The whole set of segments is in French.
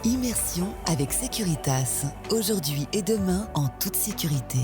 Immersion avec Securitas, aujourd'hui et demain en toute sécurité.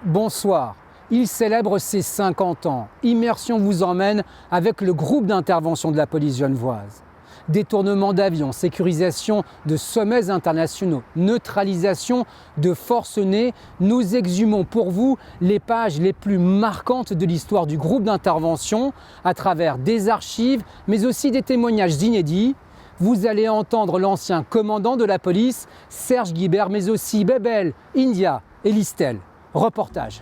Bonsoir, il célèbre ses 50 ans. Immersion vous emmène avec le groupe d'intervention de la police genevoise. Détournement d'avions, sécurisation de sommets internationaux, neutralisation de forcenés, nous exhumons pour vous les pages les plus marquantes de l'histoire du groupe d'intervention à travers des archives, mais aussi des témoignages inédits. Vous allez entendre l'ancien commandant de la police, Serge Guibert, mais aussi Bébel, India et Listel. Reportage.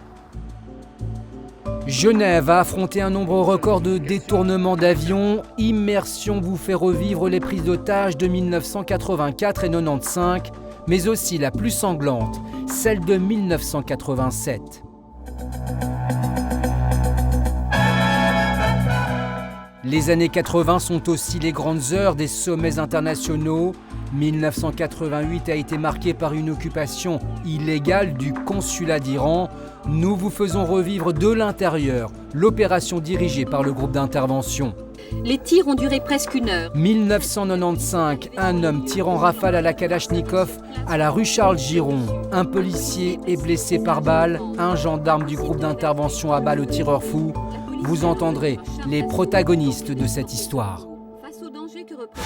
Genève a affronté un nombre record de détournements d'avions. Immersion vous fait revivre les prises d'otages de 1984 et 95, mais aussi la plus sanglante, celle de 1987. Les années 80 sont aussi les grandes heures des sommets internationaux. 1988 a été marqué par une occupation illégale du consulat d'Iran. Nous vous faisons revivre de l'intérieur l'opération dirigée par le groupe d'intervention. Les tirs ont duré presque 1 heure. 1995, un homme tire en rafale à la Kalachnikov à la rue Charles-Giron. Un policier est blessé par balle, un gendarme du groupe d'intervention abat le tireur fou. Vous entendrez les protagonistes de cette histoire. Face au danger que représente...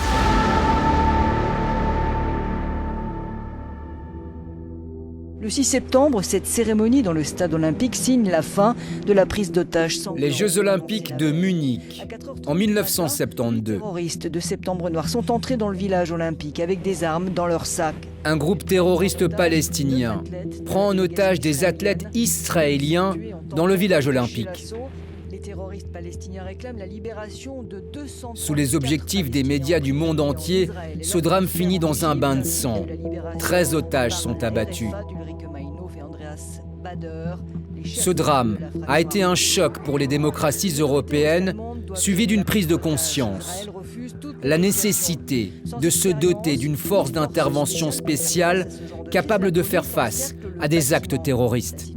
Le 6 septembre, cette cérémonie dans le stade olympique signe la fin de la prise d'otages sanglante. Les Jeux olympiques de Munich, en 1972. Les terroristes de Septembre Noir sont entrés dans le village olympique avec des armes dans leurs sacs. Un groupe terroriste palestinien prend en otage des athlètes israéliens dans le village olympique. Les terroristes palestiniens réclament la libération de 200... Sous les objectifs des médias du monde entier, ce drame finit dans un bain de sang. 13 otages sont abattus. Ce drame a été un choc pour les démocraties européennes, suivi d'une prise de conscience. La nécessité de se doter d'une force d'intervention spéciale capable de faire face à des actes terroristes.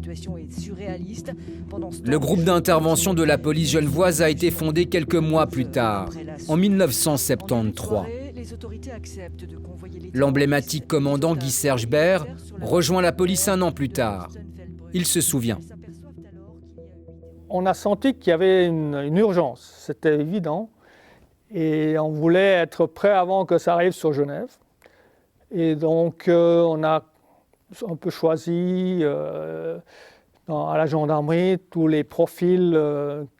Le groupe d'intervention de la police genevoise a été fondé quelques mois plus tard, en 1973. L'emblématique commandant Guy Serge Baer rejoint la police 1 an plus tard. Il se souvient. On a senti qu'il y avait une urgence, c'était évident. Et on voulait être prêt avant que ça arrive sur Genève. Et donc on a un peu choisi à la gendarmerie tous les profils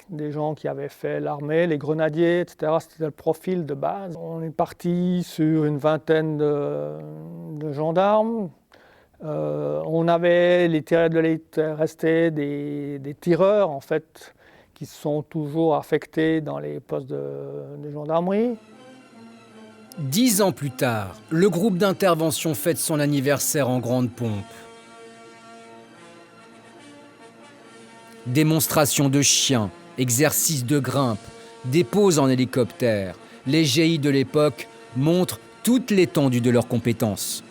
des gens qui avaient fait l'armée, les grenadiers, etc. C'était le profil de base. On est parti sur une vingtaine de gendarmes. On avait les tireurs de l'élite restés des tireurs, en fait, qui sont toujours affectés dans les postes de gendarmerie. 10 ans plus tard, le groupe d'intervention fête son anniversaire en grande pompe. Démonstration de chiens, exercices de grimpe, dépose en hélicoptère. Les GI de l'époque montrent toute l'étendue de leurs compétences.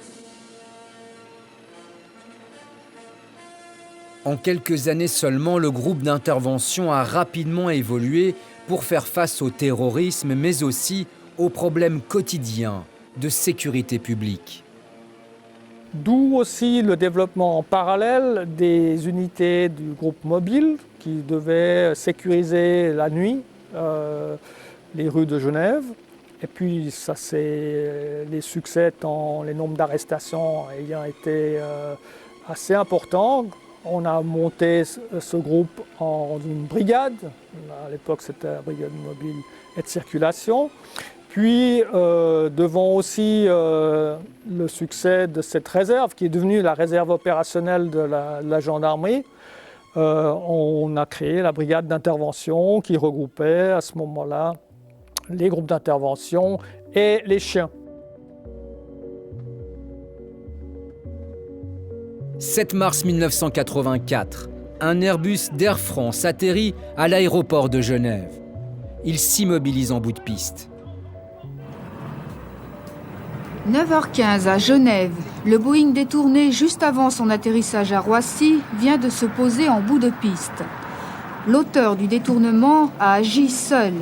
En quelques années seulement, le groupe d'intervention a rapidement évolué pour faire face au terrorisme, mais aussi aux problèmes quotidiens de sécurité publique. D'où aussi le développement en parallèle des unités du groupe mobile qui devaient sécuriser la nuit les rues de Genève. Et puis ça, c'est les succès tant les nombres d'arrestations ayant été assez importants. On a monté ce groupe en une brigade. À l'époque, c'était la brigade mobile et de circulation. Puis, devant aussi le succès de cette réserve, qui est devenue la réserve opérationnelle de la gendarmerie, on a créé la brigade d'intervention qui regroupait à ce moment-là les groupes d'intervention et les chiens. 7 mars 1984, un Airbus d'Air France atterrit à l'aéroport de Genève. Il s'immobilise en bout de piste. 9h15 à Genève, le Boeing détourné juste avant son atterrissage à Roissy vient de se poser en bout de piste. L'auteur du détournement a agi seul.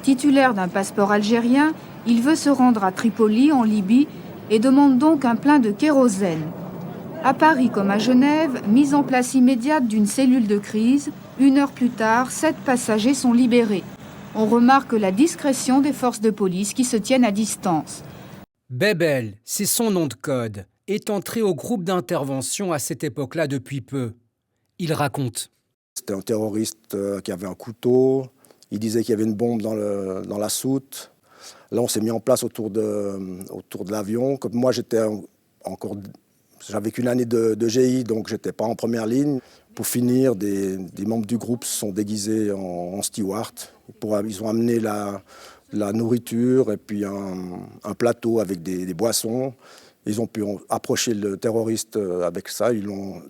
Titulaire d'un passeport algérien, il veut se rendre à Tripoli, en Libye, et demande donc un plein de kérosène. À Paris comme à Genève, mise en place immédiate d'une cellule de crise. 1 heure plus tard, 7 passagers sont libérés. On remarque la discrétion des forces de police qui se tiennent à distance. Bebel, c'est son nom de code, est entré au groupe d'intervention à cette époque-là depuis peu. Il raconte. C'était un terroriste qui avait un couteau. Il disait qu'il y avait une bombe dans la soute. Là, on s'est mis en place autour de l'avion. Comme moi, j'avais qu'une année de GI, donc j'étais pas en première ligne. Pour finir, des membres du groupe se sont déguisés en steward. Ils ont amené la nourriture et puis un plateau avec des boissons. Ils ont pu approcher le terroriste avec ça.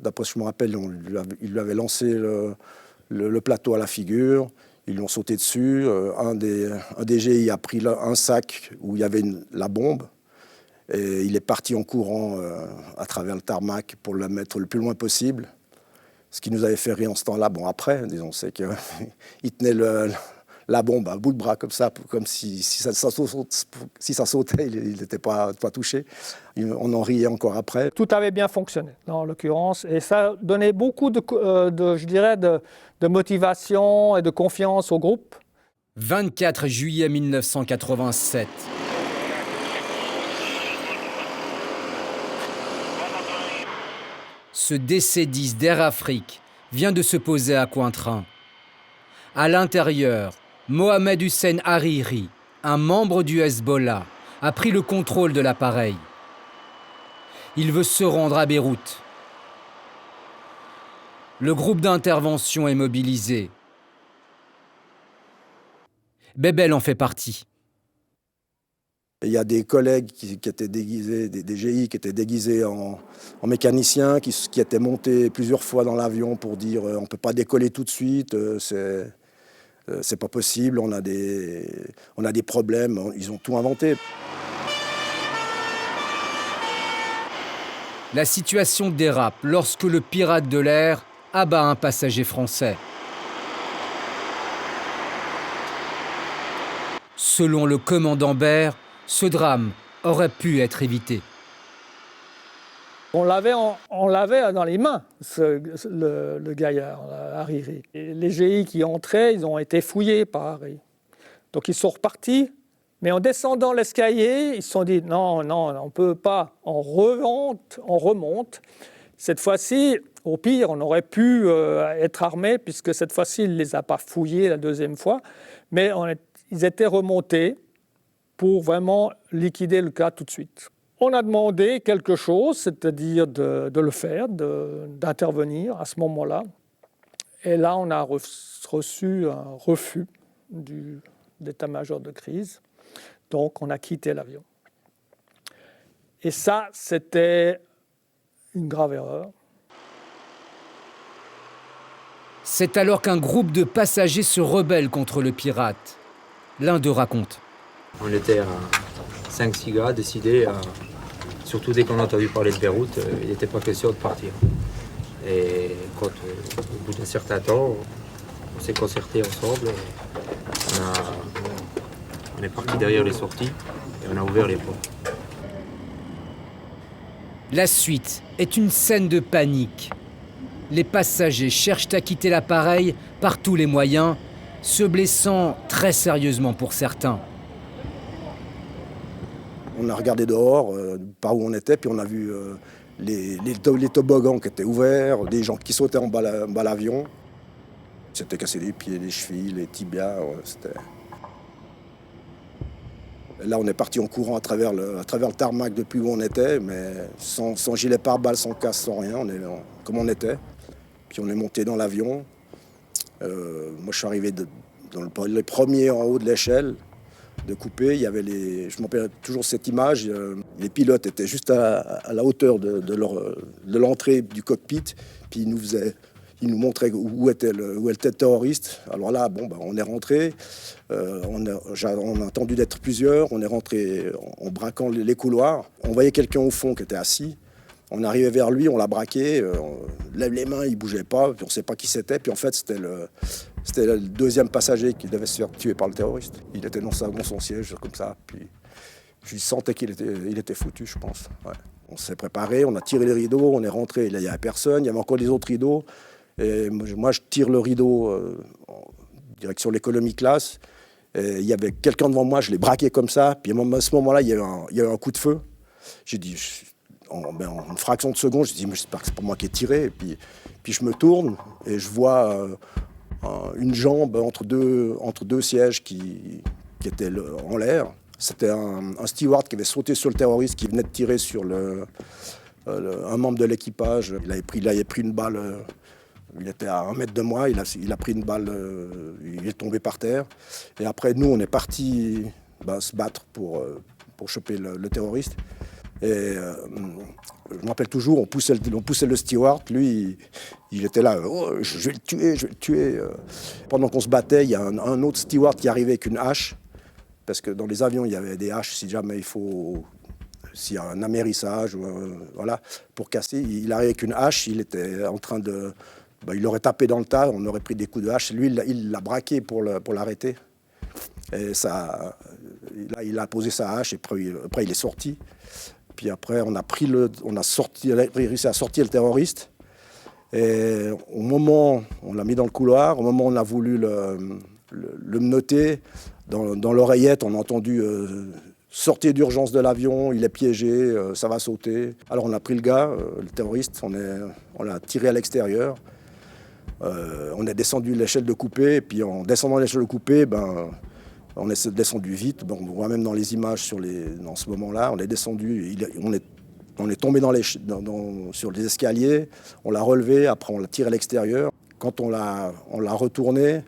D'après ce que je me rappelle, ils lui avaient lancé le plateau à la figure. Ils lui ont sauté dessus. Un des GI a pris un sac où il y avait la bombe. Et il est parti en courant à travers le tarmac pour la mettre le plus loin possible. Ce qui nous avait fait rire en ce temps-là, après, disons, c'est qu'il tenait la bombe à bout de bras comme ça, comme si ça sautait, il n'était pas touché. On en riait encore après. Tout avait bien fonctionné, en l'occurrence, et ça donnait beaucoup de motivation et de confiance au groupe. 24 juillet 1987. Ce DC-10 d'Air Afrique vient de se poser à Cointrin. À l'intérieur, Mohamed Hussein Hariri, un membre du Hezbollah, a pris le contrôle de l'appareil. Il veut se rendre à Beyrouth. Le groupe d'intervention est mobilisé. Bebel en fait partie. Il y a des collègues qui étaient déguisés, des GI qui étaient déguisés en mécaniciens, qui étaient montés plusieurs fois dans l'avion pour dire on ne peut pas décoller tout de suite, c'est pas possible, on a des problèmes, ils ont tout inventé. La situation dérape lorsque le pirate de l'air abat un passager français. Selon le commandant Baird, ce drame aurait pu être évité. On l'avait dans les mains, le gaillard, Hariri. Et les GI qui entraient, ils ont été fouillés par Hariri. Donc ils sont repartis, mais en descendant l'escalier, ils se sont dit non, on ne peut pas, on remonte. Cette fois-ci, au pire, on aurait pu être armés, puisque cette fois-ci, il ne les a pas fouillés la deuxième fois, mais ils étaient remontés pour vraiment liquider le cas tout de suite. On a demandé quelque chose, c'est-à-dire de le faire, d'intervenir à ce moment-là. Et là, on a reçu un refus d'état-major de crise. Donc, on a quitté l'avion. Et ça, c'était une grave erreur. C'est alors qu'un groupe de passagers se rebelle contre le pirate. L'un d'eux raconte. On était à 5-6 gars décidés, surtout dès qu'on a entendu parler de Beyrouth, il n'était pas question de partir. Et quand, au bout d'un certain temps, on s'est concertés ensemble, on est parti derrière les sorties et on a ouvert les portes. La suite est une scène de panique. Les passagers cherchent à quitter l'appareil par tous les moyens, se blessant très sérieusement pour certains. On a regardé dehors, par où on était, puis on a vu les toboggans qui étaient ouverts, des gens qui sautaient en bas l'avion. C'était cassé les pieds, les chevilles, les tibias. Là, on est parti en courant à travers le tarmac depuis où on était, mais sans gilet pare-balles, sans casque, sans rien, comme on était. Puis on est monté dans l'avion. Moi, je suis arrivé dans les premiers en haut de l'échelle de couper. Il y avait je m'en rappelle toujours cette image. Les pilotes étaient juste à la hauteur de l'entrée du cockpit. Puis ils nous montraient où était le terroriste. Alors là, on est rentré. On a entendu d'être plusieurs. On est rentré en braquant les couloirs. On voyait quelqu'un au fond qui était assis. On arrivait vers lui, on l'a braqué, on lève les mains, il ne bougeait pas, puis on ne sait pas qui c'était. Puis en fait, c'était le deuxième passager qui devait se faire tuer par le terroriste. Il était dans son siège, comme ça. Puis je sentais qu'il était foutu, je pense. Ouais. On s'est préparé, on a tiré les rideaux, on est rentré, il n'y avait personne, il y avait encore des autres rideaux. Et moi, je tire le rideau en direction de l'économie classe. Et il y avait quelqu'un devant moi, je l'ai braqué comme ça. Puis à ce moment-là, il y a eu un coup de feu. J'ai dit, en une fraction de seconde, je dis, mais j'espère que c'est pas moi qui ai tiré. Et puis je me tourne et je vois une jambe entre deux sièges qui étaient en l'air. C'était un steward qui avait sauté sur le terroriste qui venait de tirer sur un membre de l'équipage. Il avait pris une balle, il était à 1 mètre de moi, il a pris une balle, il est tombé par terre. Et après, nous, on est partis se battre pour choper le terroriste. Et je me rappelle toujours, on poussait le steward, lui, il était là, oh, je vais le tuer. Pendant qu'on se battait, il y a un autre steward qui arrivait avec une hache. Parce que dans les avions, il y avait des haches, si jamais s'il y a un amérissage, voilà, pour casser. Il arrivait avec une hache, il était en train de... il l'aurait tapé dans le tas, on aurait pris des coups de hache. Lui, il l'a braqué pour l'arrêter. Et ça, il a posé sa hache et après il est sorti. Puis après, on a réussi à sortir le terroriste. Et au moment, on l'a mis dans le couloir, au moment où on a voulu le menotter, dans l'oreillette, on a entendu sortir d'urgence de l'avion, il est piégé, ça va sauter. Alors on a pris le gars, le terroriste, on l'a tiré à l'extérieur. On est descendu l'échelle de coupé, et puis en descendant l'échelle de coupé, on est descendu vite. On voit même dans les images dans ce moment-là, on est descendu, on est tombé sur les escaliers, on l'a relevé, après on l'a tiré à l'extérieur. Quand on l'a retourné,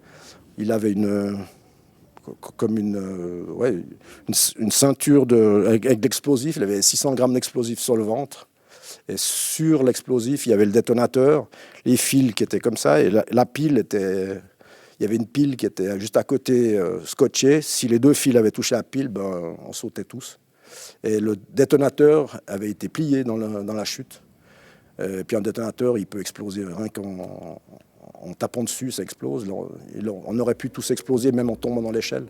il avait une ceinture avec d'explosifs. Il avait 600 grammes d'explosifs sur le ventre. Et sur l'explosif, il y avait le détonateur, les fils qui étaient comme ça. Et la pile était... Il y avait une pile qui était juste à côté, scotchée. Si les deux fils avaient touché la pile, on sautait tous. Et le détonateur avait été plié dans la chute. Et puis un détonateur, il peut exploser rien qu'en tapant dessus, ça explose. On aurait pu tous exploser, même en tombant dans l'échelle.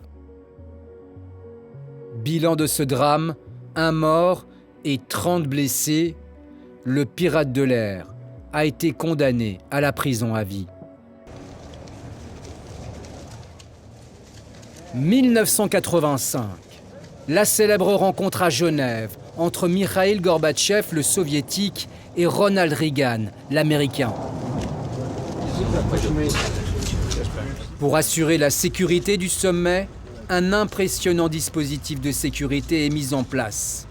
Bilan de ce drame, 1 mort et 30 blessés. Le pirate de l'air a été condamné à la prison à vie. 1985. La célèbre rencontre à Genève entre Mikhaïl Gorbatchev, le soviétique, et Ronald Reagan, l'américain. Pour assurer la sécurité du sommet, un impressionnant dispositif de sécurité est mis en place.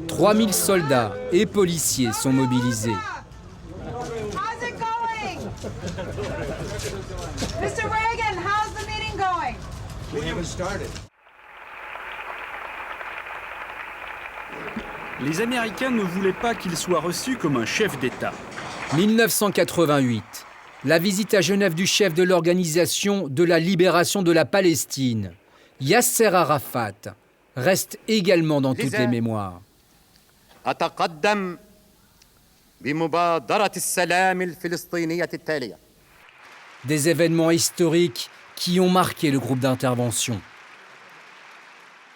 3000 soldats et policiers sont mobilisés. How's it going? Mr. Reagan, how's the meeting going? We haven't started. Les Américains ne voulaient pas qu'il soit reçu comme un chef d'État. 1988. La visite à Genève du chef de l'Organisation de la libération de la Palestine, Yasser Arafat, reste également dans toutes les mémoires. Des événements historiques qui ont marqué le groupe d'intervention.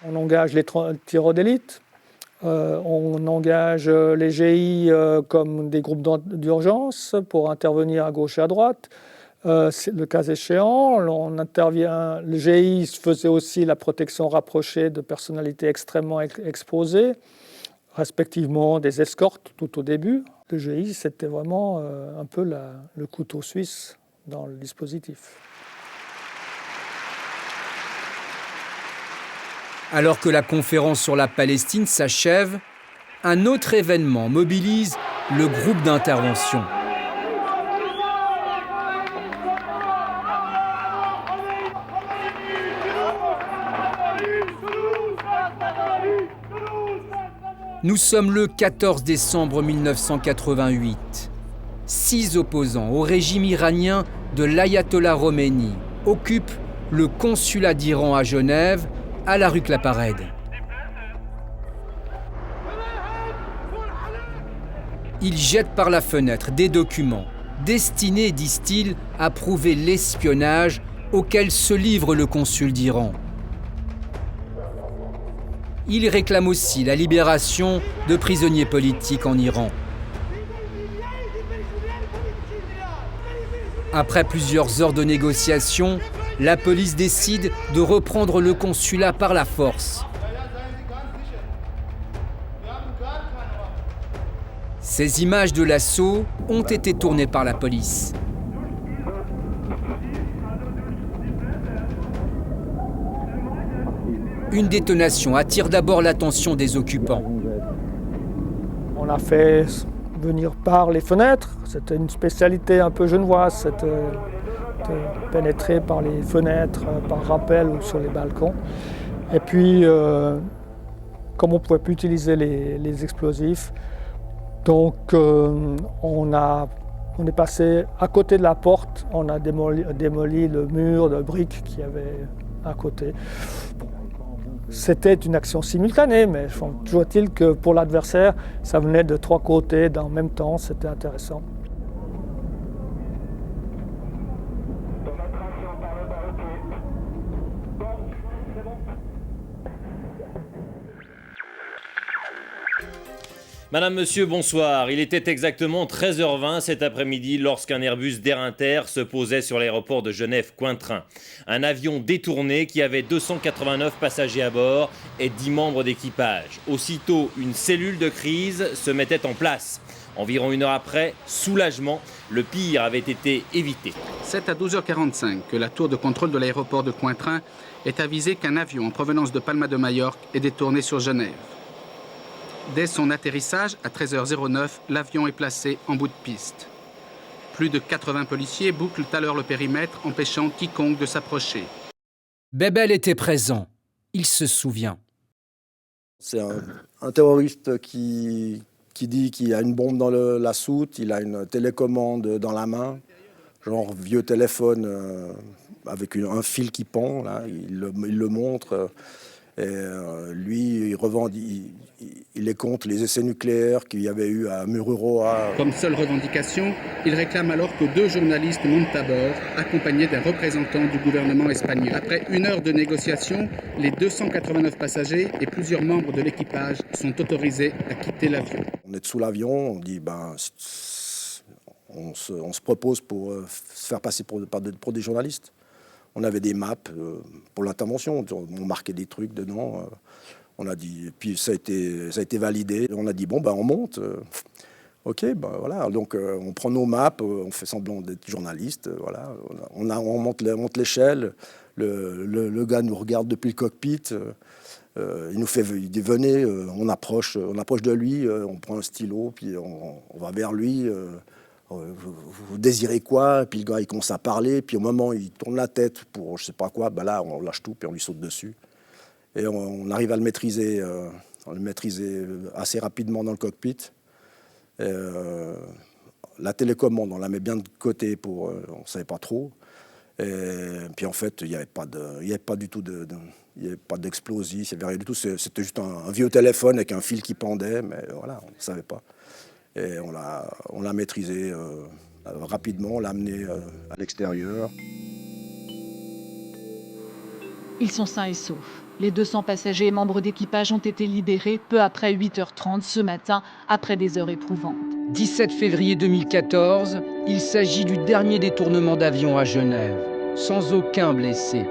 On engage les tireurs d'élite, on engage les GI comme des groupes d'urgence pour intervenir à gauche et à droite. Le cas échéant, on intervient. Le GI faisait aussi la protection rapprochée de personnalités extrêmement exposées, respectivement des escortes tout au début. Le GI, c'était vraiment un peu le couteau suisse dans le dispositif. Alors que la conférence sur la Palestine s'achève, un autre événement mobilise le groupe d'intervention. Nous sommes le 14 décembre 1988. 6 opposants au régime iranien de l'ayatollah Khomeini occupent le consulat d'Iran à Genève, à la rue Claparède. Ils jettent par la fenêtre des documents destinés, disent-ils, à prouver l'espionnage auquel se livre le consul d'Iran. Ils réclament aussi la libération de prisonniers politiques en Iran. Après plusieurs heures de négociations, la police décide de reprendre le consulat par la force. Ces images de l'assaut ont été tournées par la police. Une détonation attire d'abord l'attention des occupants. On a fait venir par les fenêtres. C'était une spécialité un peu genevoise, de pénétrer par les fenêtres, par rappel ou sur les balcons. Et puis, comme on ne pouvait plus utiliser les explosifs, donc on est passé à côté de la porte, on a démoli le mur de briques qu'il y avait à côté. C'était une action simultanée, mais toujours est-il que pour l'adversaire, ça venait de trois côtés en même temps, c'était intéressant. Madame, monsieur, bonsoir. Il était exactement 13h20 cet après-midi lorsqu'un Airbus d'Air Inter se posait sur l'aéroport de Genève-Cointrin. Un avion détourné qui avait 289 passagers à bord et 10 membres d'équipage. Aussitôt, une cellule de crise se mettait en place. Environ une heure après, soulagement, le pire avait été évité. C'est à 12h45 que la tour de contrôle de l'aéroport de Cointrin est avisée qu'un avion en provenance de Palma de Majorque est détourné sur Genève. Dès son atterrissage, à 13h09, l'avion est placé en bout de piste. Plus de 80 policiers bouclent alors le périmètre, empêchant quiconque de s'approcher. Bebel était présent. Il se souvient. C'est un terroriste qui dit qu'il a une bombe dans la soute, il a une télécommande dans la main, genre vieux téléphone avec un fil qui pend, là, il le montre. Et lui, il est contre les essais nucléaires qu'il y avait eu à Mururoa. Comme seule revendication, il réclame alors que 2 journalistes montent à bord, accompagnés d'un représentant du gouvernement espagnol. Après une heure de négociation, les 289 passagers et plusieurs membres de l'équipage sont autorisés à quitter l'avion. On est sous l'avion, on dit on se propose pour se faire passer pour des journalistes. On avait des maps pour l'intervention, on marquait des trucs dedans. On a dit, puis ça a été validé. On a dit bon on monte. Ok, voilà. Donc on prend nos maps, on fait semblant d'être journaliste. Voilà. On monte l'échelle. Le gars nous regarde depuis le cockpit. Il nous dit venez. On approche de lui. On prend un stylo, puis on va vers lui. Vous désirez quoi? Et puis le gars il commence à parler, puis au moment où il tourne la tête pour je sais pas quoi, là on lâche tout, puis on lui saute dessus. Et on arrive à le maîtriser, assez rapidement dans le cockpit. Et, la télécommande, on la met bien de côté on ne savait pas trop. Et puis en fait, il n'y avait pas du tout il n'y avait pas d'explosif, il n'y avait rien du tout. C'était juste un vieux téléphone avec un fil qui pendait, mais voilà, on ne savait pas. Et on l'a maîtrisé rapidement, on l'a amené à l'extérieur. Ils sont sains et saufs. Les 200 passagers et membres d'équipage ont été libérés peu après 8h30 ce matin, après des heures éprouvantes. 17 février 2014, il s'agit du dernier détournement d'avion à Genève, sans aucun blessé.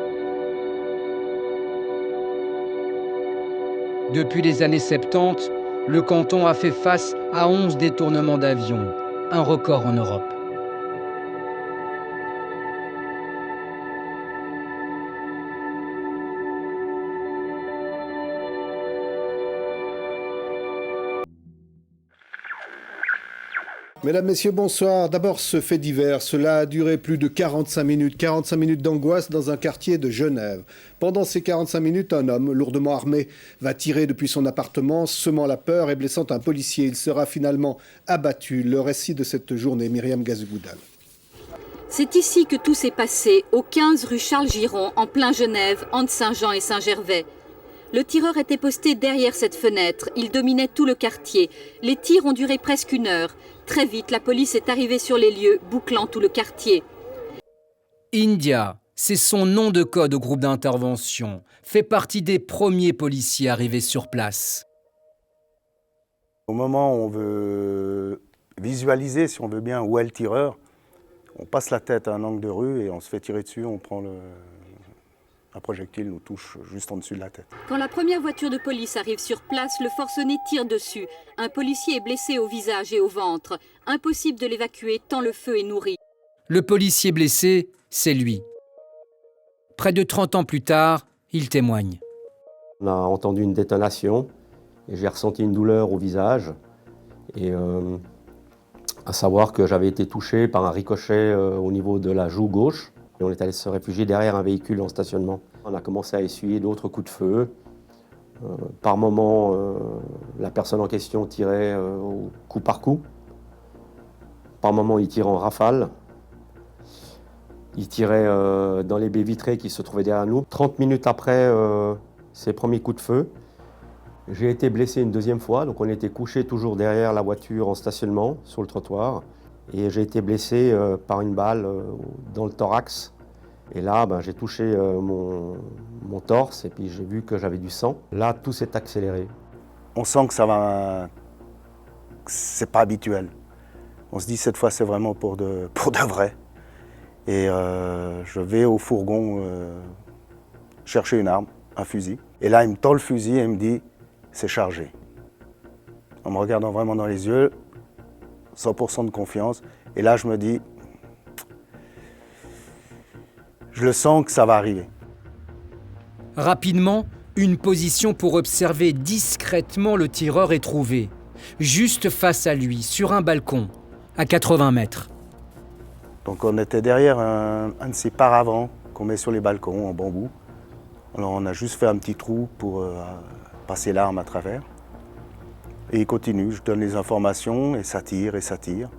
Depuis les années 70, le canton a fait face à 11 détournements d'avions, un record en Europe. Mesdames, Messieurs, bonsoir. D'abord, ce fait divers. Cela a duré plus de 45 minutes. 45 minutes d'angoisse dans un quartier de Genève. Pendant ces 45 minutes, un homme, lourdement armé, va tirer depuis son appartement, semant la peur et blessant un policier. Il sera finalement abattu. Le récit de cette journée, Myriam Gazougoudal. C'est ici que tout s'est passé, au 15 rue Charles Giron, en plein Genève, entre Saint-Jean et Saint-Gervais. Le tireur était posté derrière cette fenêtre. Il dominait tout le quartier. Les tirs ont duré presque 1 heure. Très vite, la police est arrivée sur les lieux, bouclant tout le quartier. India, c'est son nom de code au groupe d'intervention, fait partie des premiers policiers arrivés sur place. Au moment où on veut visualiser, si on veut bien, où est le tireur, on passe la tête à un angle de rue et on se fait tirer dessus, on prend un projectile nous touche juste en dessus de la tête. Quand la première voiture de police arrive sur place, le forcené tire dessus. Un policier est blessé au visage et au ventre. Impossible de l'évacuer tant le feu est nourri. Le policier blessé, c'est lui. Près de 30 ans plus tard, il témoigne. On a entendu une détonation et j'ai ressenti une douleur au visage. Et à savoir que j'avais été touché par un ricochet au niveau de la joue gauche. Et on est allé se réfugier derrière un véhicule en stationnement. On a commencé à essuyer d'autres coups de feu. Par moments, la personne en question tirait coup par coup. Par moments, il tirait en rafale. Il tirait dans les baies vitrées qui se trouvaient derrière nous. 30 minutes après ces premiers coups de feu, j'ai été blessé une deuxième fois. Donc on était couché toujours derrière la voiture en stationnement, sur le trottoir. Et j'ai été blessé par une balle dans le thorax. Et là, j'ai touché mon torse et puis j'ai vu que j'avais du sang. Là, tout s'est accéléré. On sent que ça va... c'est pas habituel. On se dit cette fois c'est vraiment pour de vrai. Et je vais au fourgon chercher une arme, un fusil. Et là, il me tend le fusil et il me dit c'est chargé. En me regardant vraiment dans les yeux, 100% de confiance. Et là, je me dis, je le sens que ça va arriver. Rapidement, une position pour observer discrètement le tireur est trouvée, juste face à lui, sur un balcon, à 80 mètres. Donc on était derrière un de ces paravents qu'on met sur les balcons en bambou. Alors on a juste fait un petit trou pour passer l'arme à travers. Et il continue, je donne les informations et ça tire et ça tire.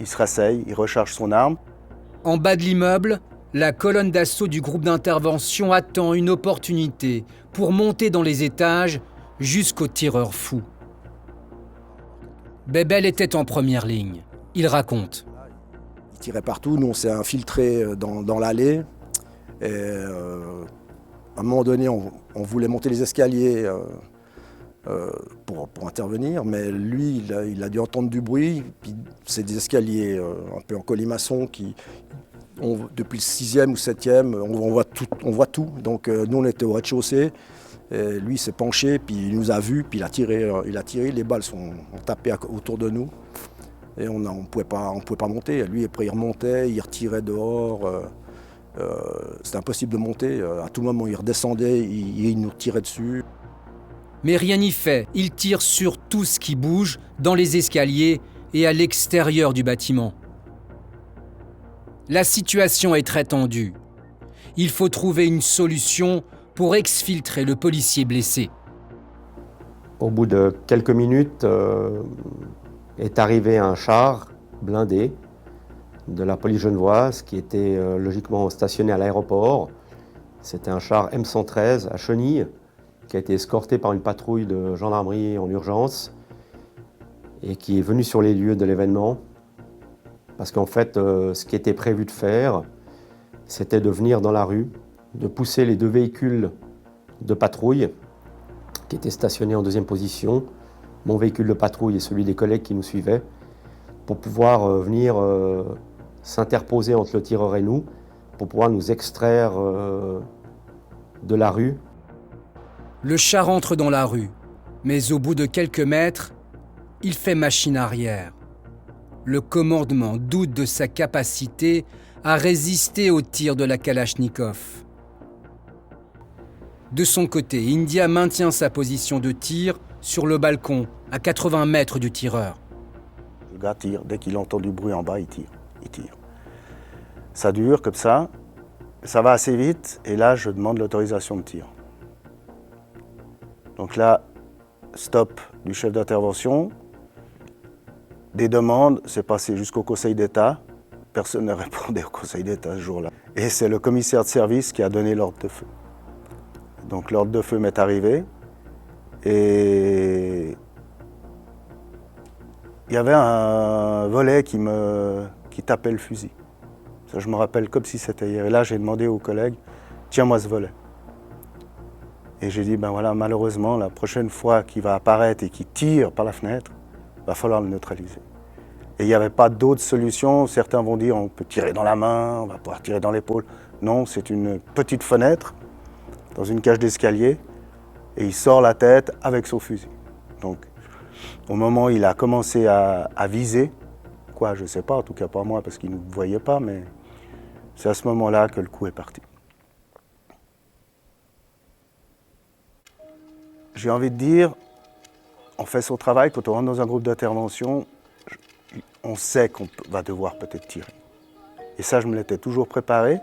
Il se rasseye, il recharge son arme. En bas de l'immeuble, la colonne d'assaut du groupe d'intervention attend une opportunité pour monter dans les étages jusqu'au tireur fou. Bebel était en première ligne. Il raconte. Il tirait partout, nous on s'est infiltrés dans l'allée. Et à un moment donné, on voulait monter les escaliers pour intervenir, mais lui, il a dû entendre du bruit. Puis c'est des escaliers un peu en colimaçon qui, depuis le 6e ou 7e, on voit tout. Donc nous, on était au rez-de-chaussée. Et lui, il s'est penché, puis il nous a vus, puis il a tiré. Les balles ont tapé autour de nous. Et on ne pouvait pas monter. Lui, après, il remontait, il retirait dehors. C'était impossible de monter. À tout moment, il redescendait, il nous tirait dessus. Mais rien n'y fait. Il tire sur tout ce qui bouge, dans les escaliers et à l'extérieur du bâtiment. La situation est très tendue. Il faut trouver une solution pour exfiltrer le policier blessé. Au bout de quelques minutes, est arrivé un char blindé de la police genevoise qui était logiquement stationné à l'aéroport. C'était un char M113 à Chenilles qui a été escorté par une patrouille de gendarmerie en urgence et qui est venu sur les lieux de l'événement. Parce qu'en fait, ce qui était prévu de faire, c'était de venir dans la rue, de pousser les 2 véhicules de patrouille qui étaient stationnés en 2e position, mon véhicule de patrouille et celui des collègues qui nous suivaient, pour pouvoir venir s'interposer entre le tireur et nous, pour pouvoir nous extraire de la rue. Le char entre dans la rue, mais au bout de quelques mètres, il fait machine arrière. Le commandement doute de sa capacité à résister aux tirs de la Kalachnikov. De son côté, India maintient sa position de tir sur le balcon, à 80 mètres du tireur. Le gars tire, dès qu'il entend du bruit en bas, il tire. Ça dure comme ça va assez vite, et là, je demande l'autorisation de tir. Donc là, stop du chef d'intervention. Des demandes, c'est passé jusqu'au Conseil d'État. Personne ne répondait au Conseil d'État ce jour-là. Et c'est le commissaire de service qui a donné l'ordre de feu. Donc l'ordre de feu m'est arrivé et il y avait un volet qui tapait le fusil. Ça, je me rappelle comme si c'était hier. Et là, j'ai demandé aux collègues, tiens-moi ce volet. Et j'ai dit, ben voilà, malheureusement, la prochaine fois qu'il va apparaître et qu'il tire par la fenêtre, il va falloir le neutraliser. Et il n'y avait pas d'autre solution. Certains vont dire, on peut tirer dans la main, on va pouvoir tirer dans l'épaule. Non, c'est une petite fenêtre dans une cage d'escalier et il sort la tête avec son fusil. Donc, au moment où il a commencé à viser, quoi, je ne sais pas, en tout cas pas moi parce qu'il ne me voyait pas, mais c'est à ce moment-là que le coup est parti. J'ai envie de dire, on fait son travail, quand on rentre dans un groupe d'intervention, on sait qu'on va devoir peut-être tirer. Et ça, je me l'étais toujours préparé.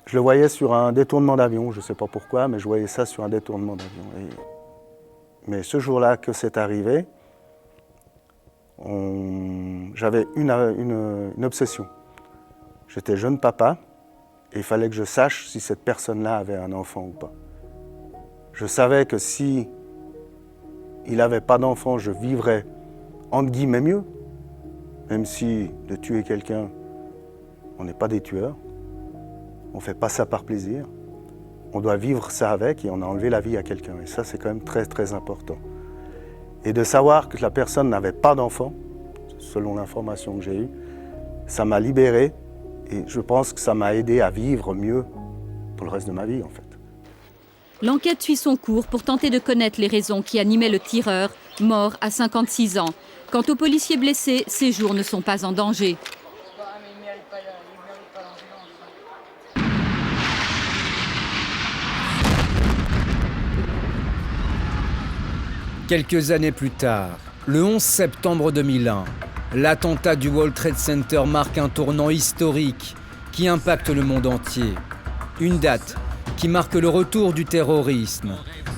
Je le voyais sur un détournement d'avion, je ne sais pas pourquoi, mais je voyais ça sur un détournement d'avion. Mais ce jour-là que c'est arrivé, j'avais une obsession. J'étais jeune papa et il fallait que je sache si cette personne-là avait un enfant ou pas. Je savais que si il n'avait pas d'enfant, je vivrais entre guillemets mieux. Même si de tuer quelqu'un, on n'est pas des tueurs. On ne fait pas ça par plaisir. On doit vivre ça avec et on a enlevé la vie à quelqu'un. Et ça, c'est quand même très, très important. Et de savoir que la personne n'avait pas d'enfant, selon l'information que j'ai eue, ça m'a libéré et je pense que ça m'a aidé à vivre mieux pour le reste de ma vie, en fait. L'enquête suit son cours pour tenter de connaître les raisons qui animaient le tireur, mort à 56 ans. Quant aux policiers blessés, ces jours ne sont pas en danger. Quelques années plus tard, le 11 septembre 2001, l'attentat du World Trade Center marque un tournant historique qui impacte le monde entier. Une date qui marque le retour du terrorisme,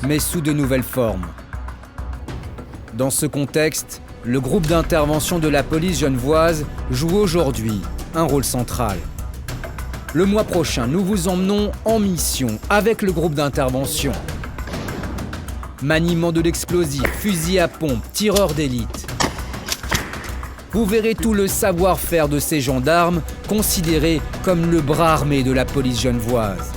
mais sous de nouvelles formes. Dans ce contexte, le groupe d'intervention de la police genevoise joue aujourd'hui un rôle central. Le mois prochain, nous vous emmenons en mission avec le groupe d'intervention. Maniement de l'explosif, fusil à pompe, tireur d'élite. Vous verrez tout le savoir-faire de ces gendarmes, considérés comme le bras armé de la police genevoise.